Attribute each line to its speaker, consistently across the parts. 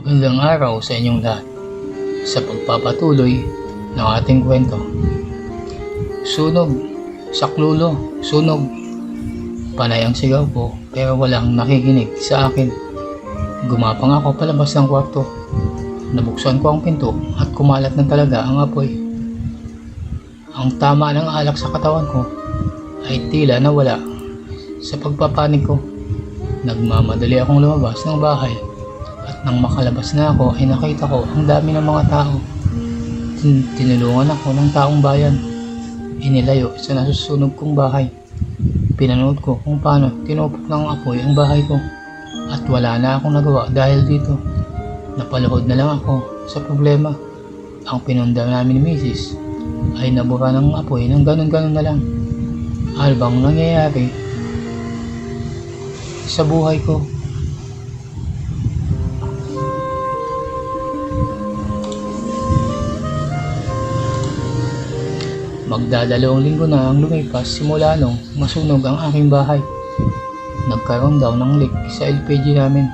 Speaker 1: Magandang araw sa inyong lahat sa pagpapatuloy ng ating kwento. Sunog, saklolo, sunog. Panay ang sigaw ko pero walang nakikinig sa akin. Gumapang ako palabas ng kwarto. Nabuksan ko ang pinto at kumalat na talaga ang apoy. Ang tama ng alak sa katawan ko ay tila nawala. Sa pagpapanik ko, nagmamadali akong lumabas ng bahay. At nang makalabas na ako ay nakita ko ang dami ng mga tao. Tinulungan ako ng taong bayan. Inilayo sa nasusunog kong bahay. Pinanood ko kung paano tinupok ng apoy ang bahay ko. At wala na akong nagawa dahil dito. Napaluhod na lang ako sa problema. Ang pinunda namin ni Mrs. ay nabura ng apoy ng ganun-ganun na lang. Ano bang nangyayari sa buhay ko? Magdadalawang linggo na ang lumipas simula nung masunog ang aking bahay. Nagkaroon daw ng leak sa LPG namin.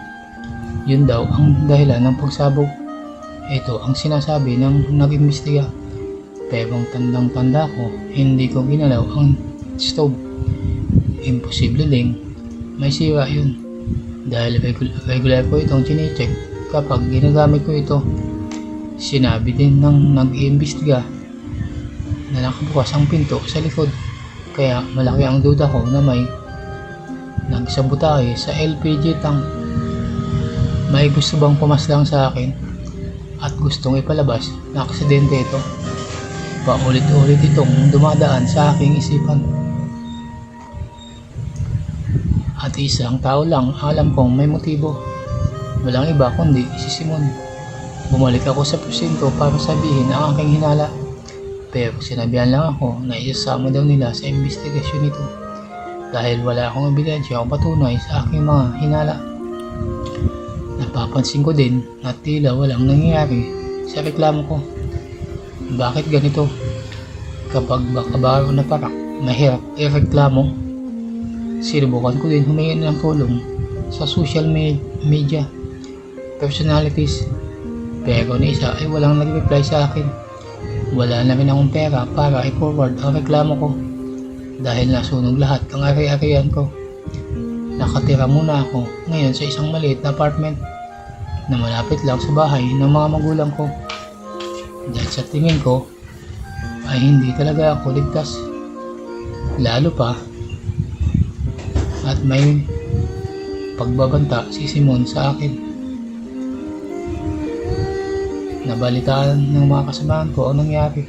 Speaker 1: Yun daw ang dahilan ng pagsabog. Ito ang sinasabi ng nag-imbestiga. Pero ang tandang-tanda ko, hindi ko ginalaw ang stove. Imposible ding may sira yun. Dahil regular ko itong chinecheck kapag ginagamit ko ito. Sinabi din ng nag-iimbestiga na nakabukas ang pinto sa likod, kaya malaki ang duda ko na may nagsabotahe sa LPG tank. May gusto bang pumaslang sa akin at gustong ipalabas na aksidente ito? Paulit-ulit itong dumadaan sa aking isipan. At isang tao lang alam kong may motibo. Walang iba kundi si Simon. Bumalik ako sa presinto para sabihin ang aking hinala. Pero sinabihan lang ako na isasama daw nila sa investigasyon nito dahil wala akong ebidensya o patunay sa aking mga hinala. Napapansin ko din na tila walang nangyayari sa reklamo ko. Bakit ganito? Kapag bakabaro na parak, mahirap ireklamo. Sinubukan ko din humingi ng tulong sa social media personalities, pero ni isa ay walang nag-reply sa akin. Wala na rin akong pera para i-forward ang reklamo ko dahil nasunog lahat ang ari-arian ko. Nakatira muna ako ngayon sa isang maliit na apartment na malapit lang sa bahay ng mga magulang ko. Dahil sa tingin ko ay hindi talaga ako ligtas. Lalo pa at may pagbabanta si Simon sa akin. Nabalitaan ng mga kasamahan ko ang nangyari.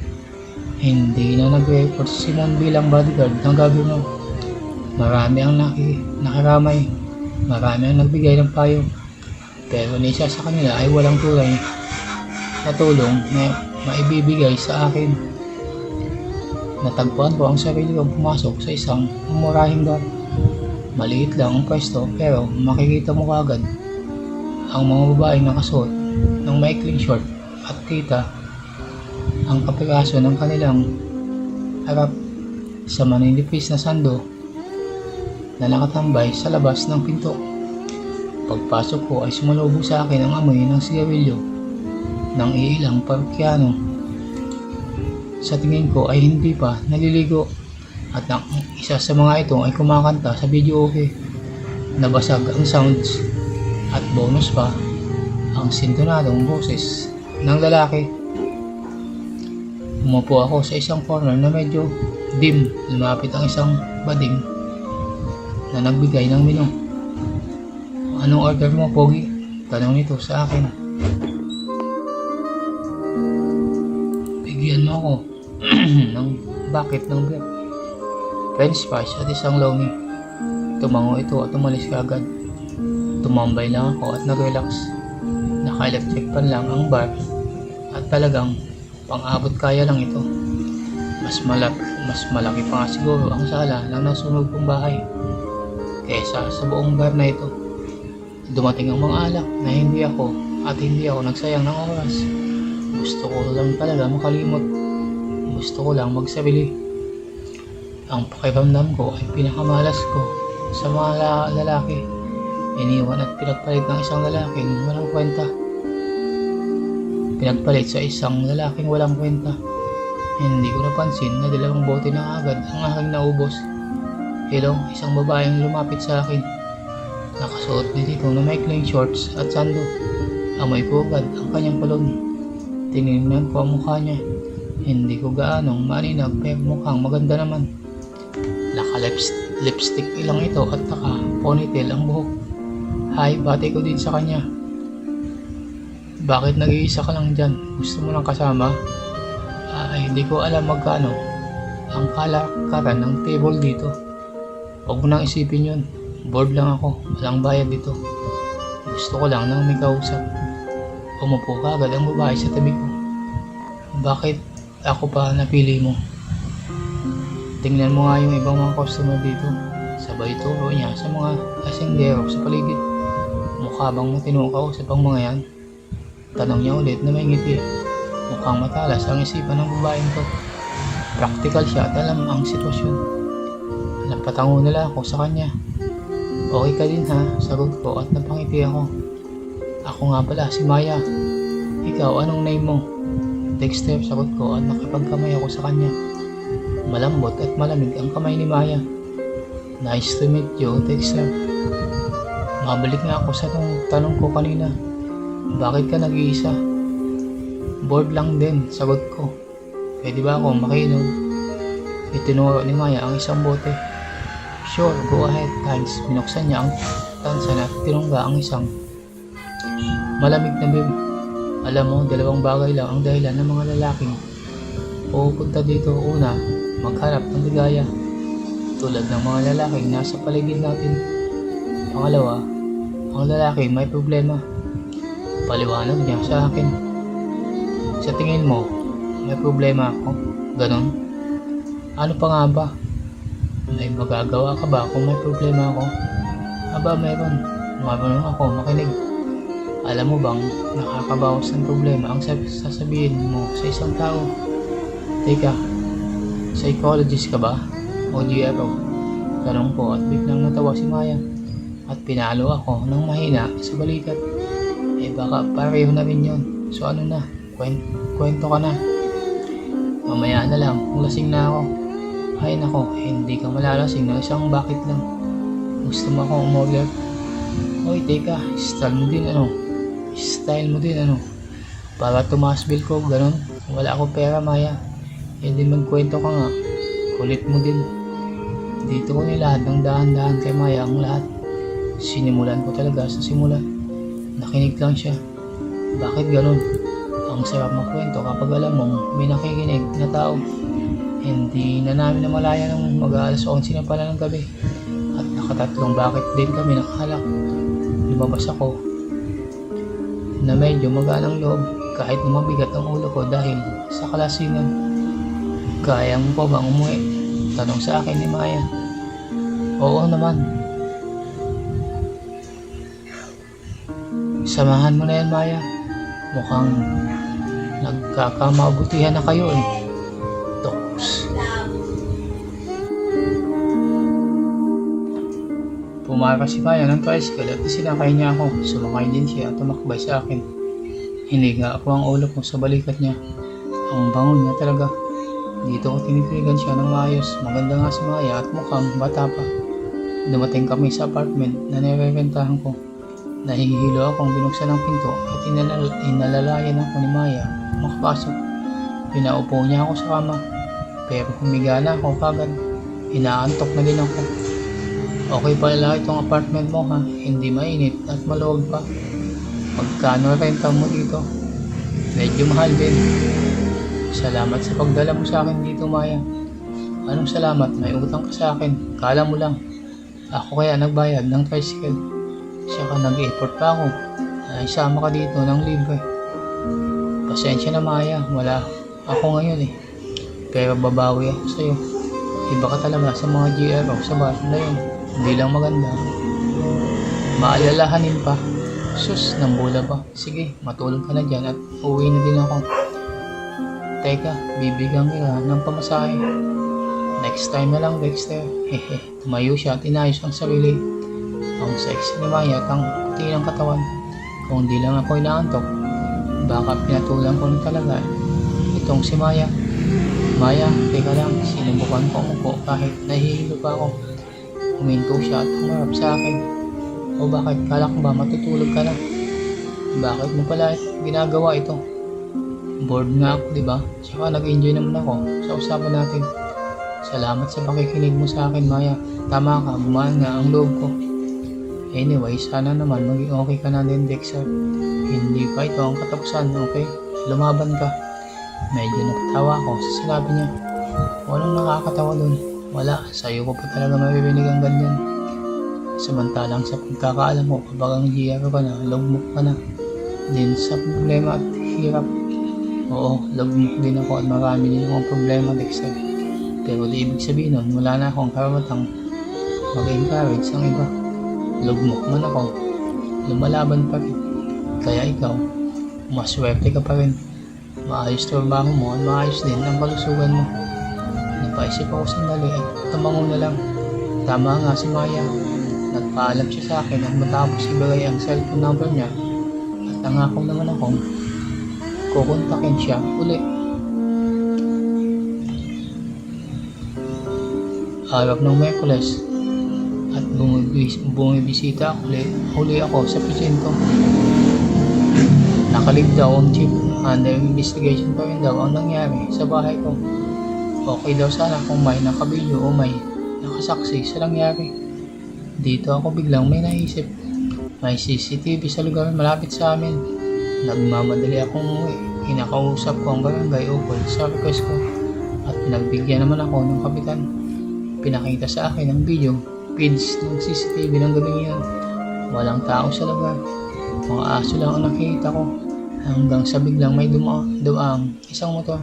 Speaker 1: Hindi na nag-report si Simon bilang bodyguard ng gobyerno. Marami ang nakaramay. Marami ang nagbigay ng payo. Pero ni isa sa kanila ay walang tulay na tulong na maibibigay sa akin. Natagpuan ko ang sarili kong pumasok sa isang mumurahing bar. Maliit lang ang pwesto pero makikita mo kaagad ang mga babaeng nakasuot ng maikling short at kita ang kapiraso ng kanilang harap sa maninipis na sando na nakatambay sa labas ng pinto. Pagpasok ko ay sumalubong sa akin ang amoy ng sigarilyo ng iilang parokyano. Sa tingin ko ay hindi pa naliligo at ang isa sa mga ito ay kumakanta sa video okay. Nabasag ang sounds at bonus pa ang sintonadong boses ng lalaki. Umupo ako sa isang corner na medyo dim. Lumapit ang isang bading na nagbigay ng menu. Anong order mo, Pogi? Tanong nito sa akin. Bigyan mo ako ng bucket ng beer, french fries at isang lomi. Tumango ito at umalis kaagad. Tumambay lang ako at nag-relax. Naka-electric pan lang ang bar at talagang pang-abot kaya lang ito. Mas malaki pa nga siguro ang sala ng nasunog kong bahay kaysa sa buong bar na ito. Dumating ang mga alak na hindi ako nagsayang ng oras. Gusto ko lang talaga makalimot. Gusto ko lang magsabili. Ang pakiramdam ko ay pinakamalas ko sa mga lalaki. Iniwan at pinagpalit ng isang lalaking walang kwenta. pinagpalit sa isang lalaking walang kwenta. Hindi ko napansin na 2 bote na agad ang aking naubos. Hello, isang babaeng lumapit sa akin. Nakasuot din ito na maikling shorts at sando. Amoy ko agad ang kanyang palon. Tinignan ko ang mukha niya. Hindi ko gaanong maninag pero mukhang maganda naman. Naka-lipstick ilang ito at naka-ponytail ang buhok. Hi, bati ko din sa kanya. Bakit nag-iisa ka lang dyan? Gusto mo lang kasama? Ay, hindi ko alam magkano ang kalakaran ng table dito. Huwag mo nang isipin yun. Bored lang ako. Walang bayad dito. Gusto ko lang nang may kausap. Umupo ka agad ang babae sa tabi ko. Bakit ako pa napili mo? Tingnan mo nga yung ibang mga customer dito. Sabay turo niya sa mga asindero sa paligid. Mukha bang matino kausap ang mga yan? Tanong niya ulit na may ngiti. Mukhang matalas ang isipan ng babaeng to. Practical siya at alam ang sitwasyon. Napatango nila ako sa kanya. Okay ka din ha? Sagot ko at napangiti ako. Ako nga pala si Maya. Ikaw, anong name mo? Dexter, sagot ko at nakipagkamay ako sa kanya. Malambot at malamig ang kamay ni Maya. Nice to meet you, Dexter. Mabalik nga ako sa tanong ko kanina. Bakit ka nag-iisa? Bored lang din, sagot ko. Pwede ba akong makinom? Itinuro ni Maya ang isang bote. Sure, go ahead, thanks. Binuksan niya ang tansan at tinungga ang isang malamig na bib. Alam mo, 2 bagay lang ang dahilan ng mga lalaking pupunta dito. Una, maghanap ng ligaya, tulad ng mga lalaking nasa paligid natin. Pangalawa, ang lalaki may problema. Paliwanag niya sa akin. Sa tingin mo, may problema ako? Ganon? Ano pa nga ba? May magagawa ka ba kung may problema ako? Aba, meron. Marunong ako makinig. Alam mo bang nakakabawas ng problema ang sasabihin mo sa isang tao? Teka, psychologist ka ba? O GRO? Tanong ko at biglang natawa si Maya at pinalo ako ng mahina sa balikat. Baka pareho na rin yun. So ano na? Kwento ka na. Mamaya na lang kung lasing na ako. Ay nako, hindi ka malalasing na isang bakit lang. Gusto mo akong umorder? Oy, teka, style mo din ano? Para tumaas bill ko, ganon. Wala akong pera, Maya. Hindi magkwento ka nga. Kulit mo din. Dito ko nilahat ng dahan-dahan kay Maya ang lahat. Sinimulan ko talaga sa simula. Nakinig lang siya. Bakit ganon? Ang sarap magkwento kapag alam mong may nakikinig na tao. Hindi na namin namalaya ng mag-aalas 11 na pala ng gabi. At nakatatlong bakit din kami nakahalak. Lumabas ako na medyo magaan ang loob kahit na mabigat ang ulo ko dahil sa kalasingan. Kaya mo pa bang umuwi? Tanong sa akin ni Maya. Oo naman. Samahan mo na yan, Maya. Mukhang nagkakamabutihan na kayo eh. Toks. Pumarap si Maya ng tricycle at isinakay niya ako. Sumakay din siya at tumakbay sa akin. Hiniga ako ang ulo ko sa balikat niya. Ang bangon niya talaga. Dito ko tinitiligan siya ng maayos. Maganda nga si Maya at mukhang bata pa. Dumating kami sa apartment na nirerentahan ko. Nahihilo akong binuksan ng pinto at inalalayan ako ni Maya makapasok. Pinaupo niya ako sa kama pero humiga na ako kagad. Inaantok na din ako. Okay pala itong apartment mo ha, hindi mainit at maluwag pa. Magkano renta mo dito? Medyo mahal din. Salamat sa pagdala mo sa akin dito, Maya. Anong salamat? May utang ka sa akin. Kala mo lang. Ako kaya nagbayad ng tricycle. Saka nag-effort pa ako. Isama ka dito ng libre. Pasensya na, Maya. Wala ako ngayon eh. Pero babawi ako sa'yo. Iba ka talaga sa mga GRO sa bar na yun. Hindi lang maganda. Maalalahanin pa. Sus, nambula pa. Sige, matulog ka na dyan at uwi na din ako. Teka, bibigyan kita ng pamasahe. Next time na lang, Dexter. Hehe, tumayo siya at inayos ang sarili. Ang sexy ni Maya at ang puti ng katawan. Kung di lang ako inaantok, Baka pinatulan ko na talaga itong si Maya. Maya, teka lang, sinubukan ko umupo kahit nahihilo pa ako. Huminto siya at humarap sa akin. O bakit? Kala ko ba matutulog ka na? Bakit mo pala ginagawa ito? Bored nga ako, diba? Tsaka nag-enjoy naman ako sa usapan natin. Salamat sa pakikinig mo sa akin, Maya. Tama ka, bumaan nga ang loob ko. Anyway, sana naman maging okay ka na din, Dexter. Hindi pa ito ang katapusan, okay? Lumaban ka. Medyo napatawa ako sa sinabi niya. Walang nakakatawa dun. Wala, sa'yo ko pa talaga maririnig ang ganyan. Samantalang sa pagkakaalam mo, kapag ang GR ka na, lugmok ka na. Din sa problema at hirap. Oo, lugmok din ako at marami din akong problema, Dexter. Pero di ibig sabihin nun, wala na akong karamatang mag-encourage ang iba. Lugmok man ako, lumalaban pa rin. Kaya ikaw, maswerte ka pa rin. Maayos trabaho mo at maayos din ang kalusugan mo. Napaisip ako sandali at tumango na lang. Tama nga si Maya. Nagpaalam siya sa akin at matapos ibigay ang cellphone number niya at nangako naman akong kukontakin siya uli. Araw ng Miyerkules at bumibisita uli ako sa presinto. Nakalib daw ang chief. Under investigation pa rin daw ang nangyari sa bahay ko. Okay daw sana kung may nakabilyo o may nakasaksi sa nangyari. Dito ako biglang may naisip. May CCTV sa lugar malapit sa amin. Nagmamadali akong umuwi. Kinakausap ko ang barangay ukol sa request ko at pinagbigyan naman ako ng kapitan. Pinakita sa akin ang video feeds ng CCTV ng gabing yun. Walang tao sa lugar. Mga aso lang ang nakita ko. Hanggang sa biglang may dumaang isang motor.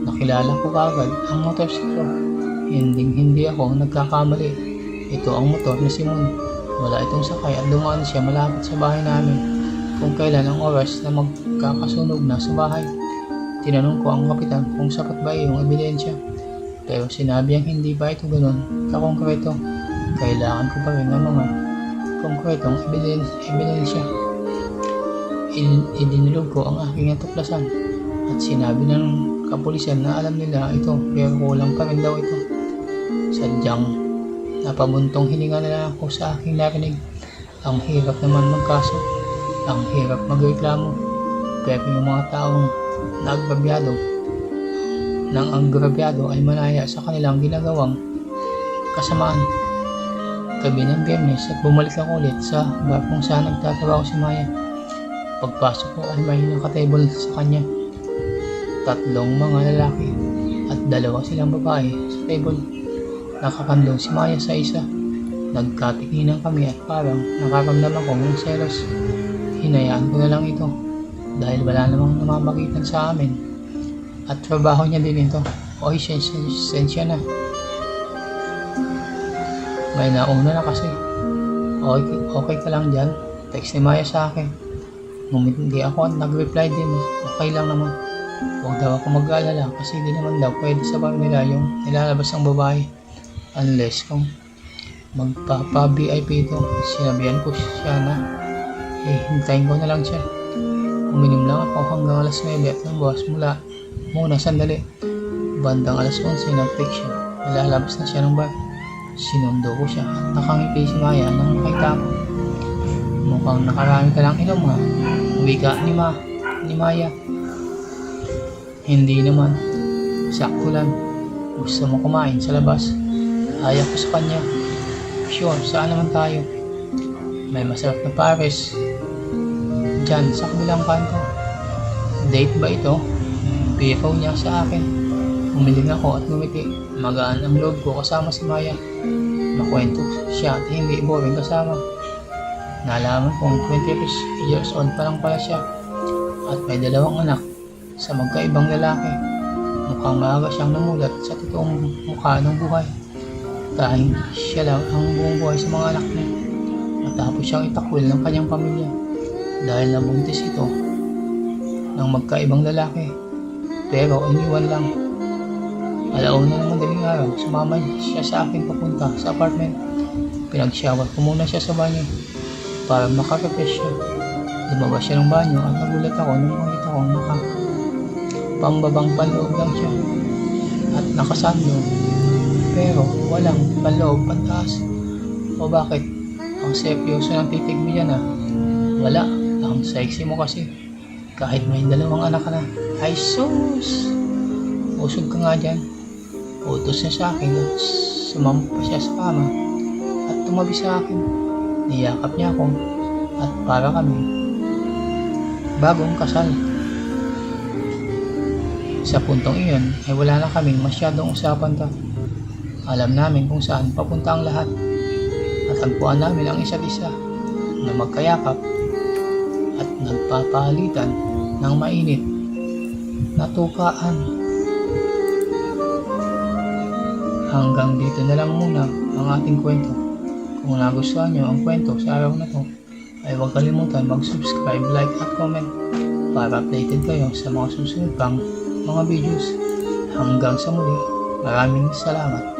Speaker 1: Nakilala ko kaagad ang motorsiklo. Hindi ako nagkakamali. Ito ang motor ni Simon. Wala itong sakay at dumaan siya malapit sa bahay namin kung kailan ang oras na magkakasunog na sa bahay. Tinanong ko ang kapitan kung sapat ba yung ebidensya. Pero sinabi ang hindi ba ito ganun kakongkreto. Kailangan ko pa rin ng mga konkretong ebidensya. Idinulog ko ang aking natuklasan at sinabi ng kapulisan na alam nila ito pero kulang pa rin daw ito. Sadyang napabuntong hininga na lang ako sa aking narinig. Ang hirap naman magkaso, ang hirap magreklamo, pero yung mga taong ang grabyado ay malaya sa kanilang ginagawang kasamaan. Gabi ng Biyernes at bumalik ako ulit sa bar kung saan nagtatrabaho si Maya. Pagpasok ko ay may nakatable sa kanya. 3 mga lalaki at 2 silang babae sa table. Nakakandong si Maya sa isa. Nagkatikinan kami at parang nakaramdaman ko ng selos. Hinayaan ko na lang ito dahil wala namang namamagitan sa amin. At trabaho niya din ito. Oy, sensya na. May nauna na kasi. Okay ka lang dyan? Text ni Maya sa akin. Ngumiti ako at nag-reply din. Okay lang naman. Huwag daw ako mag-aalala kasi di naman daw pwede sa bar nila yung nilalabas ang babae. Unless kung magpapa-VIP ito. Sinabihan ko siya na hintayin ko na lang siya. Uminom lang ako hanggang alas 9 at nabukas muna sandali. Bandang alas 11 nag-text siya. Nilalabas na siya ng bar. Sinundo ko siya at nakangiti si Maya nang makita ko. Mukhang nakarami ka lang inom ha. Wika ni Maya. Hindi naman. Sakto lang. Gusto mo kumain sa labas? Ayaw ko sa kanya. Sure, saan naman tayo? May masarap na pares dyan sa kabilang kanto. Date ba ito? Biro niya sa akin. Umiling ako at ngumiti. Magaan ang loob ko kasama si Maya. Makwento siya at hindi boring kasama. Nalaman kong 20 years old pa lang pala siya at may 2 anak sa magkaibang lalaki. Mukhang maaga siyang namulat sa totoong mukha ng buhay. Dahil siya lang ang buong buhay sa mga anak niya. Matapos siyang itakwil ng kanyang pamilya dahil nabuntis ito ng magkaibang lalaki. Pero iniwan lang. Alauna ng madaling araw, sumama siya sa akin papunta sa apartment. Pinag-shower ko muna siya sa banyo para makarefresh siya. Lumabas siya ng banyo at nagulat ako nung makita ko pambabang panloob lang siya at nakasando pero walang panloob pantaas. O bakit? Ang seryoso ng titig mo yan ah. Wala, ang sexy mo kasi kahit may 2 anak ka na. Ay sus! Usog ka nga dyan. Utos niya sa akin at sumampa siya sa kama at tumabi sa akin. Niyakap niya ako at para kami bagong kasal. Sa puntong iyon ay wala na kaming masyadong usapan pa. Alam namin kung saan papunta ang lahat. Natagpuan namin ang isa't isa na magkayakap at nagpapalitan ng mainit na tukaan. Hanggang dito na lang muna ang ating kwento. Kung nagustuhan nyo ang kwento sa araw na to, ay huwag kalimutan mag-subscribe, like at comment para updated kayo sa mga susunod pang mga videos. Hanggang sa muli, maraming salamat.